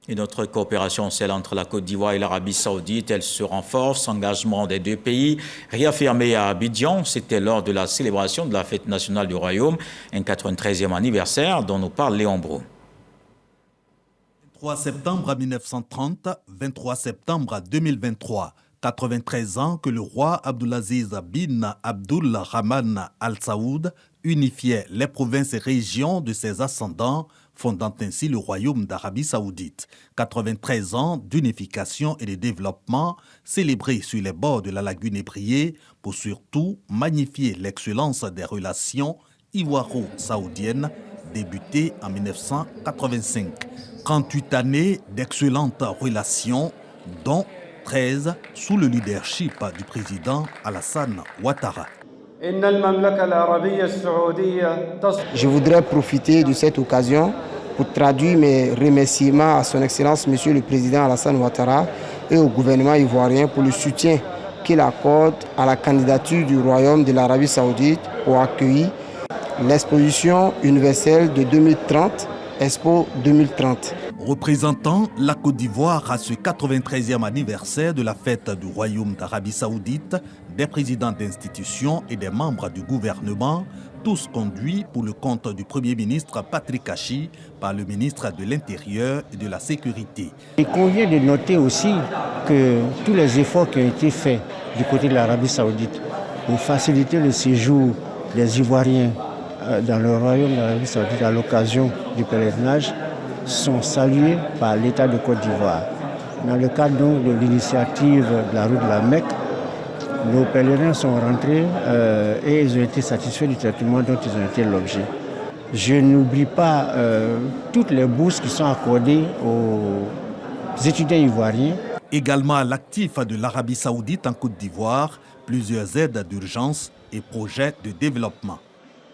Et notre coopération, celle entre la Côte d'Ivoire et l'Arabie Saoudite, elle se renforce. Engagement des deux pays réaffirmé à Abidjan. C'était lors de la célébration de la fête nationale du Royaume, un 93e anniversaire dont nous parle Léon Brou. 23 septembre 1930, 23 septembre 2023. 93 ans que le roi Abdulaziz bin Abdul Rahman Al Saoud unifiait les provinces et régions de ses ascendants, fondant ainsi le royaume d'Arabie Saoudite. 93 ans d'unification et de développement célébrés sur les bords de la lagune ébriée pour surtout magnifier l'excellence des relations ivoiro-saoudiennes débutées en 1985. 38 années d'excellentes relations, dont 13 sous le leadership du président Alassane Ouattara. Je voudrais profiter de cette occasion pour traduire mes remerciements à son Excellence Monsieur le Président Alassane Ouattara et au gouvernement ivoirien pour le soutien qu'il accorde à la candidature du Royaume de l'Arabie Saoudite pour accueillir l'exposition universelle de 2030, Expo 2030. Représentant la Côte d'Ivoire à ce 93e anniversaire de la fête du Royaume d'Arabie Saoudite, des présidents d'institutions et des membres du gouvernement, tous conduits pour le compte du Premier ministre Patrick Achi par le ministre de l'Intérieur et de la Sécurité. Il convient de noter aussi que tous les efforts qui ont été faits du côté de l'Arabie Saoudite pour faciliter le séjour des Ivoiriens dans le Royaume d'Arabie Saoudite à l'occasion du pèlerinage sont salués par l'État de Côte d'Ivoire. Dans le cadre donc de l'initiative de la route de la Mecque, nos pèlerins sont rentrés et ils ont été satisfaits du traitement dont ils ont été l'objet. Je n'oublie pas toutes les bourses qui sont accordées aux étudiants ivoiriens. Également à l'actif de l'Arabie Saoudite en Côte d'Ivoire, plusieurs aides d'urgence et projets de développement.